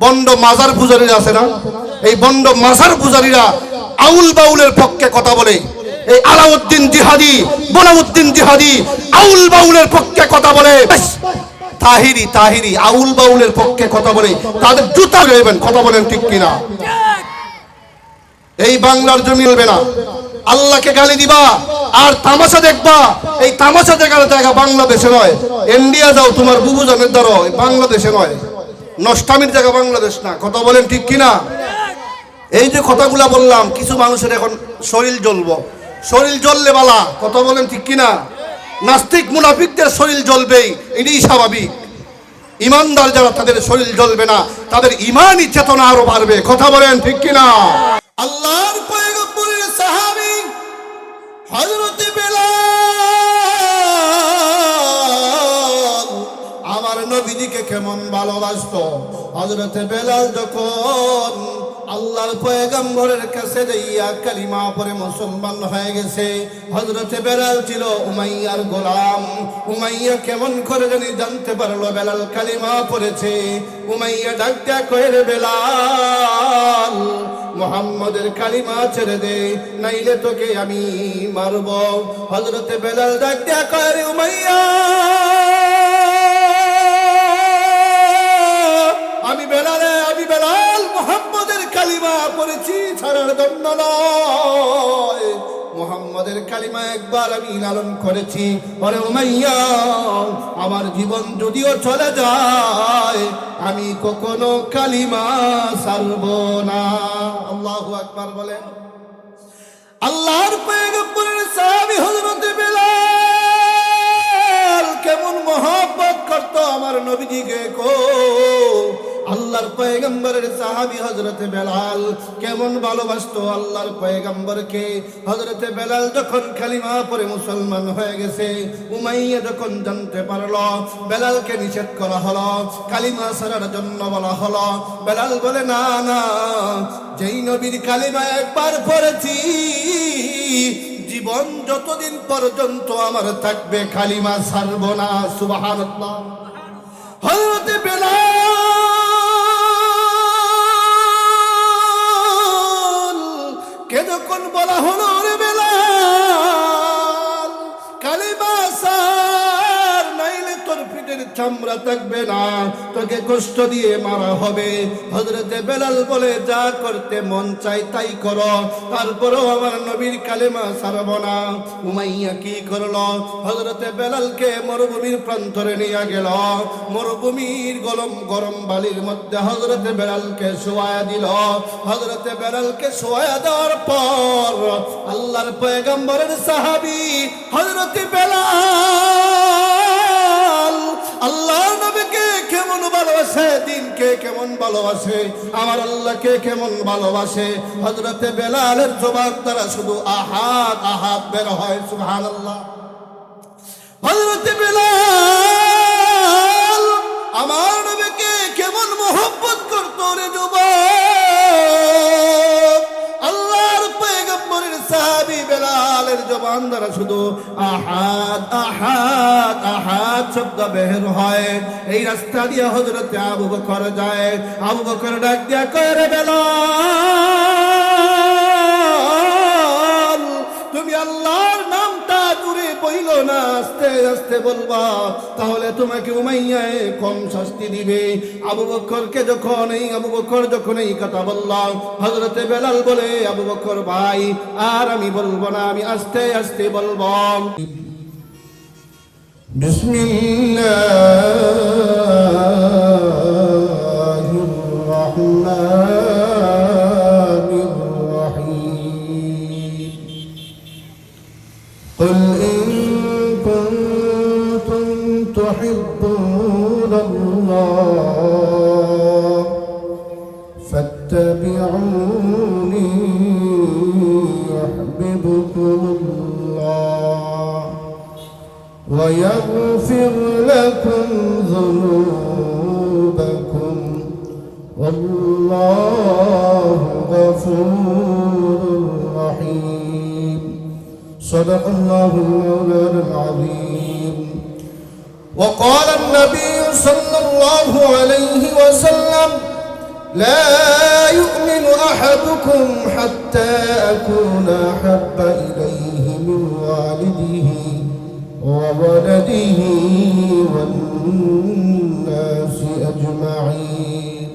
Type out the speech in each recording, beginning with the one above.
Bond মাজার পূজারীরা আছে না, এই বন্ড মাজার পূজারীরা আউল বাউলের পক্ষে কথা বলে। এই আলাউদ্দিন জিহাদি, বোলাউদ্দিন জিহাদি আউল বাউলের পক্ষে কথা বলে। তাহিরি তাহিরি আউল বাউলের পক্ষে কথা বলে, তাদের জুতা রইবেন। কথা বলেন ঠিক কিনা? এই বাংলার জমি হবে না। আল্লাহকে গালি দিবা আর তামাশা দেখবা, এই তামাশা দেখার জায়গা বাংলাদেশে নয়। ইন্ডিয়া যাও, তোমার বুবু জানের দ্বারা, বাংলাদেশে নয়। নষ্টামির জায়গা বাংলাদেশ না। কথা বলেন ঠিক কিনা? এই যে কথাগুলা বললাম, কিছু মানুষের এখন শরীর জ্বলবো, শরীর জ্বললে বালা। কথা বলেন ঠিক কিনা? নাস্তিক মুনাফিকদের শরীর জ্বলবেই, এটাই স্বাভাবিক। ইমানদার যারা, তাদের শরীর জ্বলবে না, তাদের ইমানই চেতনা আরো বাড়বে। কথা বলেন ঠিক কিনা? আল্লাহর পয়গম্বরের সাহাবী হযরত বেলাল আমার নবীজিকে কেমন ভালোবাসতো। হযরত বেলাল যখন আল্লাহর পয়গম্বরের কাছে যাইয়া কালিমা পড়ে মুসলমান হয়ে গেছে। হযরত বেলাল ছিল উমাইয়ার গোলাম। উমাইয়া কেমন করে জানি জানতে পারলো বেলাল কালিমা পড়েছে। উমাইয়া ডাক দেয়া কয়ে, রে বেলাল, মুহাম্মদের কালিমা ছেড়ে দে, নাইলে তোকে আমি মারব। হযরত বেলাল ডাক দেয়া কয়ে, রে উমাইয়া, আমি বেলাল মুহাম্মদের কালিমা পড়েছি, ছাড়ার দণ্ড নয়। মুহাম্মদের কালিমা একবার আমি লালন করেছি। ওরে উমাইয়া, আমার জীবন যদিও চলে যায়, আমি কখনো কালিমা ছাড়ব না। আল্লাহু আকবার বলেন। আল্লাহর পয়গম্বরের সাহাবী হযরত বেলাল কেমন মহব্বত করত আমার নবীজিকে। আল্লাহর পয়গম্বরের সাহাবী হযরত বেলাল কেমন ভালোবাসতো আল্লাহর পয়গম্বরকে। হযরত বেলাল যখন কালিমা পড়ে মুসলমান হয়ে গেছে, উমাইয়া যখন জানতে পারলো, বেলালকে নিষেধ করা হলো, কালিমা ছাড়ার জন্য বলা হলো। বেলাল বলে, না না, যেই নবীর কালিমা একবার পড়েছি, জীবন যতদিন পর্যন্ত আমার থাকবে কালিমা ছাড়ব না। সুবহানাল্লাহ। হযরত বেলাল কে যখন বলা হলো, রে বেলাল কালিমা ছাড়, নাইলে তোর পিঠের চামড়া থাকবে না, তোকে কষ্ট দিয়ে মারা হবে। হযরত বেলাল বলে, যা করতে মন চাই তাই করো, তারপরেও আমার নবীর কালেমা ছাড়ব না। উমাইয়া কি করলো? হযরত বেলালকে মরুভূমির প্রান্তরে নিয়ে গেল। মরুভূমির গরম বালির মধ্যে হযরত বেলালকে শোয়ায়া দিল। হযরত বেলালকে শোয়ায়া দেওয়ার পর আল্লাহর পয়গম্বরের সাহাবী হযরত বেলাল আল্লাহর নবীকে কেমন ভালোবাসে, দিনকে কেমন ভালোবাসে, আমার আল্লাহকে কেমন ভালোবাসে। হযরত বেলালের জবান দ্বারা শুধু আহাদ আহাদ বের হয়। সুবহানাল্লাহ। হযরত বেলাল আমার নবীকে কেমন মহব্বত করতো রে যুবক। আল্লাহর পয়গম্বরের সাহাবী বেলালের জবান দ্বারা শুধু আহাদ আহাদ আহাদ শব্দ বের হয়। এই রাস্তা দিয়ে হযরত আবু বকর যায়। আবু বকর ডাক দিয়া কয়, রে বেলাল, তুমি আল্লাহর নামটা জুড়ে বইল না, আস্তে আস্তে বলবা, তাহলে তোমাকে উমাইয়া কম শাস্তি দিবে। আবু বকরকে যখন এই কথা বললাম, হযরত বেলাল বলে, আবু বকর ভাই, আর আমি বলবো না, আমি আস্তে আস্তে বলবো। বিসমিল্লাহির রাহমানির রাহিম। কুল ইন কুনতুম তুহিব্বুনাল্লাহ ফাত্তাবিউনি ইউহিব্বুকুমুল্লাহ ওয়া ইয়াগফির লাকুম যুনুবাকুম ওয়াল্লাহু গফুরুর রহিম। সাদাকাল্লাহুল মাওলানাল আযীম। وقال النبي صلى الله عليه وسلم لا يؤمن أحدكم حتى أكون أحب إليه من والده وولده والناس أجمعين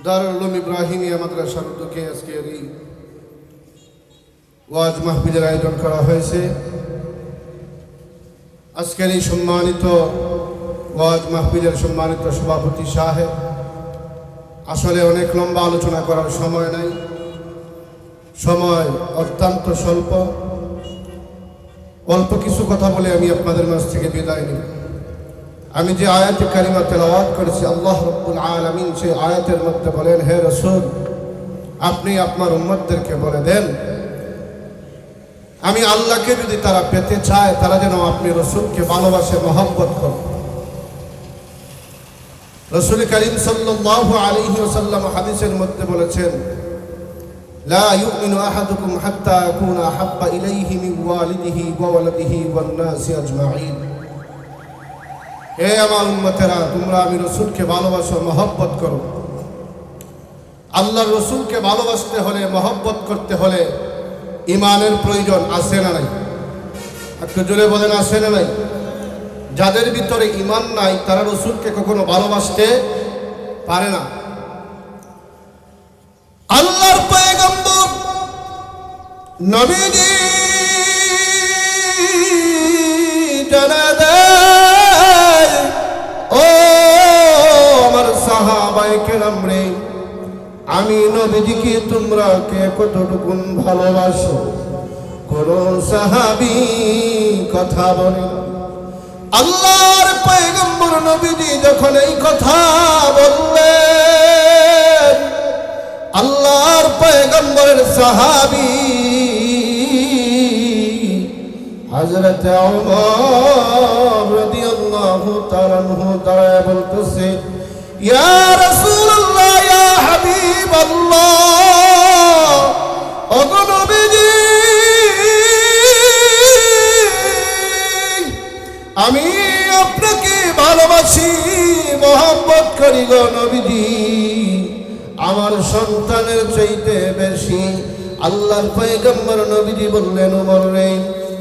দারুল উলুম ইব্রাহিমিয়া মাদ্রাসার উদ্যোগে আজকের এই ওয়াজ মাহফিলের আয়োজন করা হয়েছে। আজকের এই সম্মানিত ওয়াজ মাহফিলের সম্মানিত সভাপতি সাহেব, আসলে অনেক লম্বা আলোচনা করার সময় নাই, সময় অত্যন্ত স্বল্প। অল্প কিছু কথা বলে আমি আপনাদের মাঝ থেকে বিদায় নিব। আমি যে আয়াতে কারিমা তেলাওয়াত করেছি, আল্লাহ রাব্বুল আলামিন সেই আয়াতের মধ্যে বলেন, হে রাসূল, আপনি আপনার উম্মতদেরকে বলে দেন, আমি আল্লাহকে যদি তারা পেতে চায়, তারা যেন আপনি রাসূলকে ভালোবাসে, মহব্বত করে। রাসূল করিম সাল্লাল্লাহু আলাইহি ওয়াসাল্লাম হাদিসের মধ্যে বলেছেন, লা ইউমিনু আহাদুকুম হাত্তা আকুনা আহাব্বা ইলাইহি মিন ওয়ালিদিহি ওয়া ওয়ালাদিহি ওয়ান নাসি আজমাইন। হে আমার উম্মতেরা, তোমরা আমি রাসূলকে ভালোবাসো, মহব্বত করো। আল্লাহর রাসূলকে ভালোবাসতে হলে, মহব্বত করতে হলে ঈমানের প্রয়োজন আছে না নাই? একটু জোরে বলেন, আছে না নাই? যাদের ভিতরে ঈমান নাই, তারা রাসূলকে কখনো ভালোবাসতে পারে না। আল্লাহর পয়গম্বর নবীজি জানা দেয়, ও আমার সাহাবায়ে কেরাম রে, আমি নবীজিকে তোমরা কে কতটুকুন ভালোবাসো? কোন সাহাবী কথা বলে। আল্লাহর পয়গম্বর নবীজি যখন এই কথা বললেন, আল্লাহর পয়গম্বরের সাহাবী হযরত ওমর রাদিয়াল্লাহু তাআলা আনহু দাঁড়ায় বলতেছে, ইয়া রাসূলুল্লাহ, ইয়া হাবিবাল্লাহ, ওগো নবীজি, আমি আপনাকে ভালোবাসি, মহব্বত করি গো নবীজি, আমার সন্তানের চাইতে বেশি। আল্লাহর পয়গম্বর নবীজি বললেন, ওমর রে,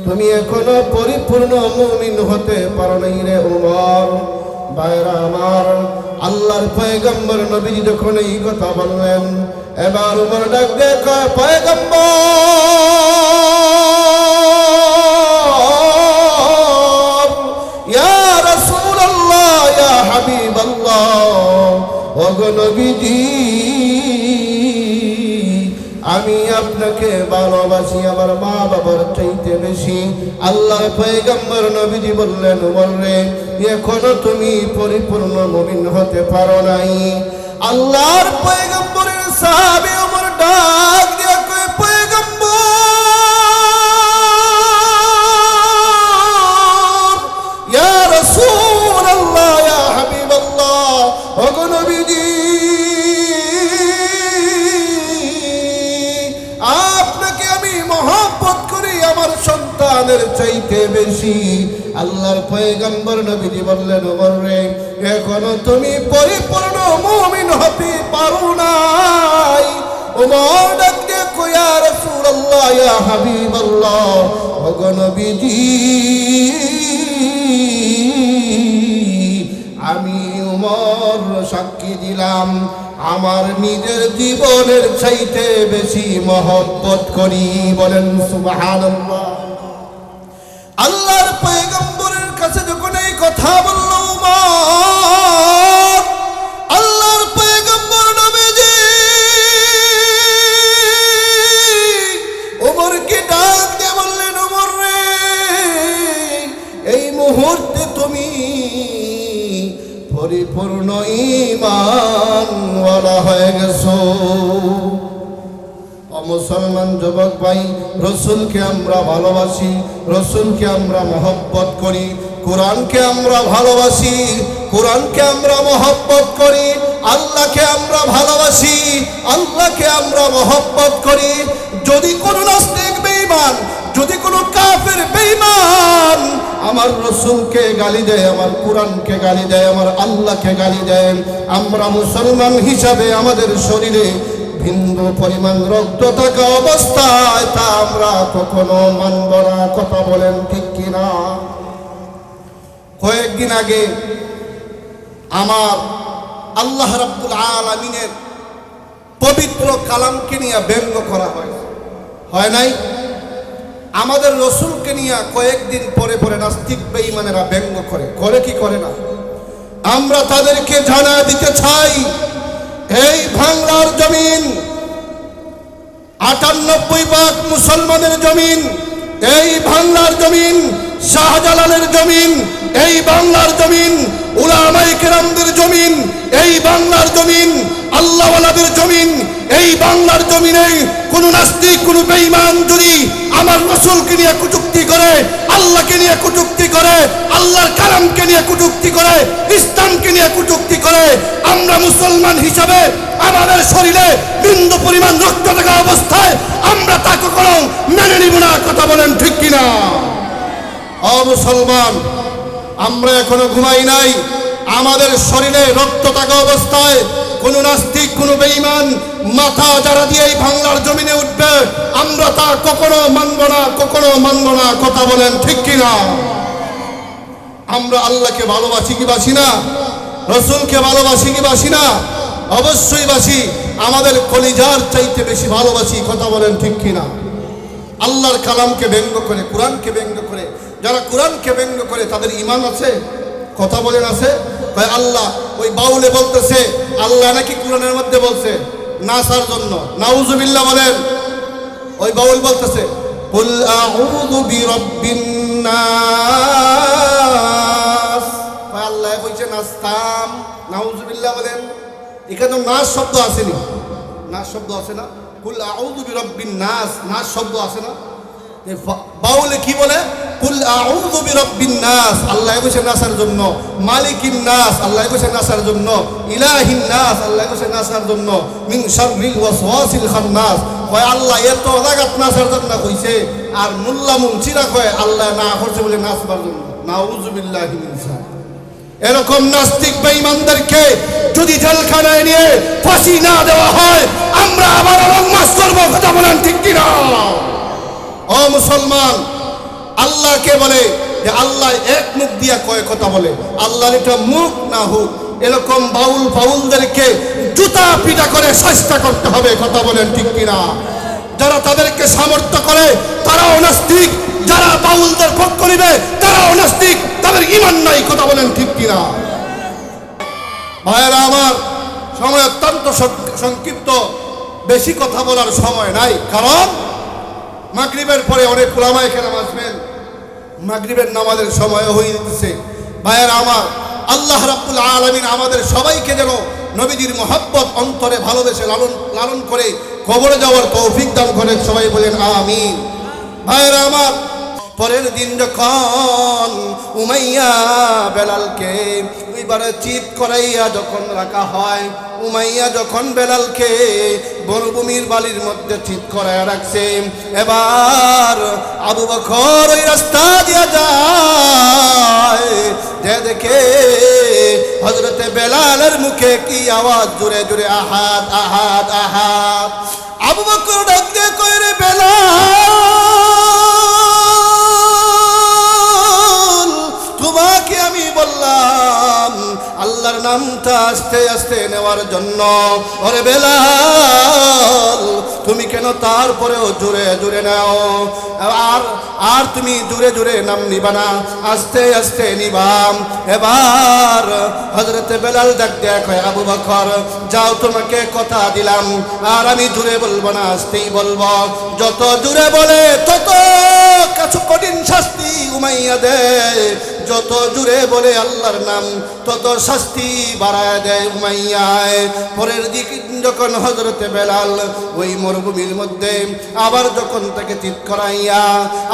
তুমি এখনো পরিপূর্ণ মুমিন হতে পারো নাই রে ওমর। ভাইরা আমার, আল্লাহর পয়গম্বর নবীজি যখন এই কথা বললেন, এবার ওমর ডাক দিয়ে কয়, পয়গম্বর, ইয়া রাসূলুল্লাহ, ইয়া হাবিবাল্লাহ, ওগো নবীজি, আমি আপনাকে ভালোবাসি আমার মা বাবার চাইতে বেশি। আল্লাহর পয়গম্বর নবীজি বললেন, ওমর রে, এখনো তুমি পরিপূর্ণ মুমিন হতে পারো নাই। আল্লাহর পয়গম্বরের সাহাবী ওমর ডাক দিয়ে কয়, পয়গম্বর, ইয়া রাসূলুল্লাহ, ইয়া হাবিবাল্লাহ, ওগো নবীজি, আপনাকে আমি মহব্বত করি আমার সন্তানের চাইতে বেশি। আল্লাহর পয়গম্বর নবীজি বললেন, ওমর রে, এখনো তুমি পরিপূর্ণ মুমিন হতে পারো নাই। ওমর ডাকে কয়, ইয়া রাসূলুল্লাহ, ইয়া হাবিবাল্লাহ, ওগো নবীজি, আমি ওমর সাক্ষী দিলাম, আমার নিজের জীবনের চাইতে বেশি মহব্বত করি। বলেন সুবহানাল্লাহ। আল্লাহর পয়গম্বরের কাছে যখন এই কথা বলল ওমর, আল্লাহর পয়গম্বর নবীজি ওমরকে ডাক দিয়ে বললেন, ওমর রে, এই মুহূর্তে তুমি পরিপূর্ণ ঈমানওয়ালা হয়ে গেছো। মুসলমান যুবক ভাই, রাসূলকে আমরা ভালোবাসি, রাসূলকে আমরা মহব্বত করি, কোরআনকে আমরা ভালোবাসি, কোরআনকে আমরা মহব্বত করি, আল্লাহকে আমরা ভালোবাসি, আল্লাহকে আমরা মহব্বত করি। যদি কোনো নাস্তিক বেঈমান, যদি কোনো কাফের বেঈমান আমার রসুলকে গালি দেয়, আমার কোরআনকে গালি দেয়, আমার আল্লাহকে গালি দেয়, আমরা মুসলমান হিসাবে আমাদের শরীরে বিন্দু পরিমাণ রক্ত থাকা অবস্থায় তা আমরা কখনো মানব না। কথা বলেন ঠিক কিনা? কয়েকদিন আগে আমার আল্লাহ রাব্বুল আলামিনের পবিত্র কালামকে নিয়ে ব্যঙ্গ করা হয় নাই? আমাদের রসুলকে নিয়ে কয়েকদিন পরে পরে নাস্তিক বেঈমানেরা ব্যঙ্গ করে কি করে না? আমরা তাদেরকে জানা দিতে চাই, এই বাংলার জমিন 98% মুসলমানের জমিন, এই বাংলার জমিন শাহজালালের জমিন, এই বাংলার জমিন উলামায়ে কেরামদের জমিন, এই বাংলার জমিন আল্লাহওয়ালাদের জমিন। এই বাংলার জমিনে কোন নাস্তিক, কোন বেঈমান যদি আমার রাসূলকে নিয়ে কটূক্তি করে, আল্লাহকে নিয়ে কটূক্তি করে, আল্লাহর কালামকে নিয়ে কটূক্তি করে, ইসলামকে নিয়ে কটূক্তি করে, আমরা মুসলমান হিসাবে আমাদের শরীরে বিন্দু পরিমাণ রক্ত থাকা অবস্থায় আমরা তা কখনো মেনে নিব না। কথা বলেন ঠিক কিনা? ও মুসলমান, আমরা এখনো ঘুমাই নাই। আমাদের শরীরে রক্ত থাকা অবস্থায় কোন নাস্তিক, কোন বেঈমান মাথা যারা দিয়ে এই বাংলার জমিনে উঠবে, আমরা তা কখনো মানব না, কখনো মানব না। কথা বলেন ঠিক কিনা? আমরা আল্লাহকে ভালোবাসি কি বাসি না? রসুলকে ভালোবাসি কি বাসি না? অবশ্যই বাসি। আমাদের কলিজার চাইতে বেশি ভালোবাসি। কথা বলেন ঠিক কিনা? আল্লাহর কালামকে ব্যঙ্গ করে, কোরআনকে ব্যঙ্গ করে, যারা কোরআনকে ব্যঙ্গ করে তাদের ঈমান আছে? কথা বলেন আছে? ভাই আল্লাহ ওই বাউলে বলতেছে আল্লাহ নাকি কোরআনের মধ্যে বলছে নাসার জন্য, নাউজুবিল্লাহ বলেন। ওই বাউল বলতেছে কুল আউযু বিরাব্বিন নাস, ভাই আল্লাহ কইছে নাস্তাম, নাউজুবিল্লাহ বলেন। এখানে নাস শব্দ আসেনি, নাস শব্দ আছে না? কুল আউযু বিরাব্বিন নাস, নাস শব্দ আছে না? বাউলে কি বলে? কুল আউযু বিরাব্বিন নাস, আল্লাহ কইছে নাসার জন্য, মালিকিন নাস, আল্লাহ কইছে নাসার জন্য, ইলাহিন নাস, আল্লাহ কইছে নাসার জন্য, মিন শাররিল ওয়াসওয়াসিল খান্নাস। কয় আল্লাহ এত জায়গাত নাসার জন্য কইছে, আর মোল্লা মুনসিরা কয় আল্লাহ না করছে বলে নাসবার জন্য। নাউযুবিল্লাহি মিন যালিক। এরকম নাস্তিক বেঈমানদেরকে যদি জেলখানায় নিয়ে ফাঁসি না দেওয়া হয়, আমরা আবার মাস করব। কথা বলেন ঠিক কিনা? ও মুসলমান, আল্লাহকে বলে যে আল্লাহ এক মুখ দিয়া কয় কথা বলে, আল্লাহর এটা মুখ না হোক। এরকম বাউল ফাউলদেরকে জুতা পিটা করে শাস্তি করতে হবে। কথা বলেন ঠিক কিনা? যারা তাদেরকে সামর্থ্য করে তারাও নাস্তিক, যারা বাউলদের পক্ষ নিবে তারাও নাস্তিক, তাদের ঈমান নাই। কথা বলেন ঠিক কিনা? ভাইয়েরা আমার, সময় অত্যন্ত সংক্ষিপ্ত, বেশি কথা বলার সময় নাই। কারণ মাগরিবের পরে অনেক উলামায়ে কেরাম আসবেন, মাগরিবের নামাজের সময় হয়ে যেতেছে। ভাইয়েরা আমার, আল্লাহ রাব্বুল আলামিন আমাদের সবাইকে যেন নবীজির মহব্বত অন্তরে ভালোবেসে লালন করে কবরে যাওয়ার তৌফিক দান করেন। সবাই বলেন আমিন। ভাইয়েরা আমার, পরের দিন যখন উমাইয়া বেলালকে ওইবারে চিৎ করাইয়া যখন রাখা হয়, উমাইয়া যখন বেলালকে বনভূমির বালির মধ্যে চিৎ করাইয়া রাখছে, এবার আবু বকর ওই রাস্তা দিয়া যায়, যে দেখে হযরতে বেলালের মুখে কি আওয়াজ, জোরে জোরে আহাদ আহাদ আহাদ। আবু বকর ডাক দিয়ে কয় রে বেলাল, তোমাকে আমি বললাম আল্লাহর নামটা আস্তে আস্তে নেওয়ার জন্য। ওরে বেলাল, তুমি কেন তারপরেও জোরে জোরে নাও? আর তুমি জোরে জোরে নাম নিবা না, আস্তে আস্তে নিবাম। এবার হযরতে বেলাল ডাক দেয়া কয় আবু বকর, যাও তোমাকে কথা দিলাম, আর আমি জোরে বলবো না, আস্তেই বলবো। যত জোরে বলে তত কিছু কঠিন শাস্তি উমাইয়া দেয়, যত জোরে বলে আল্লাহর নাম তত শাস্তি বাড়ায় দেয় উমাইয়ায়। পরের দিন যখন হযরতে বেলাল ওই মরুভূমির মধ্যে আবার যখন তাকে চিৎ করাইয়া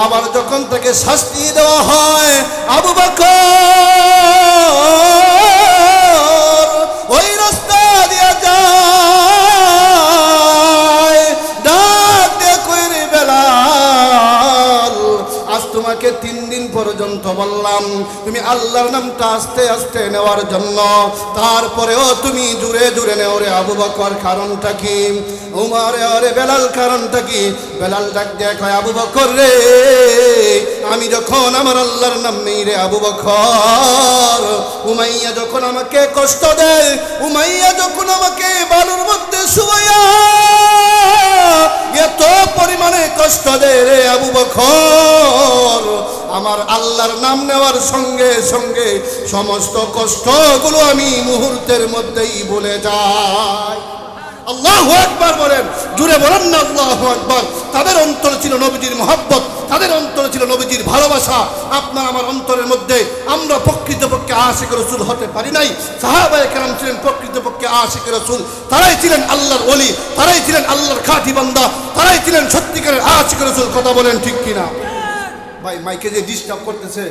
আবার যখন তাকে শাস্তি দেওয়া হয়, আবু বকর ওই রাস্তা দিয়া যায়, ডাক দিয়ে কই রে বেলাল, আজ তোমাকে 3 দিন পর্যন্ত পর্যন্ত বললাম তুমি আল্লাহর নামটা আস্তে আস্তে নেওয়ার জন্য, তারপরেও তুমি জুড়ে জুড়ে নেও রে আবু বকর, কারণটা কি? উমর রে বেলাল, কারণটা কি? বেলাল ডাক দিয়ে কয়, আবু বকর রে, আমি যখন আমার আল্লাহর নাম নেই রে আবু বকর, উমাইয়া যখন আমাকে কষ্ট দেয়, উমাইয়া যখন আমাকে বালুর মধ্যে শুয়াইয়া এত পরিমাণে কষ্ট দেয় রে আবু বকর, আমার আল্লাহর নাম নেওয়ার সঙ্গে সঙ্গে সমস্ত কষ্টগুলো আমি মুহূর্তের মধ্যেই ভুলে যাই। আল্লাহু আকবার বলেন, জুড়ে বলেন না আল্লাহু আকবার। তাদের অন্তরে ছিল নবীজির মহব্বত, তাদের অন্তরে ছিল নবীজির ভালোবাসা। আপনার আমার অন্তরের মধ্যে আমরা প্রকৃতপক্ষে আশিক রাসূল হতে পারি নাই। সাহাবায়ে কেরাম ছিলেন প্রকৃতপক্ষে আশিক রাসূল, তারাই ছিলেন আল্লাহর ওলি, তারাই ছিলেন আল্লাহর খাঁটি বান্দা, তারাই ছিলেন সত্যিকারের আশিক রাসূল। কথা বলেন ঠিক কিনা? ভাই মাইকে যে ডিস্টার্ব করতেছে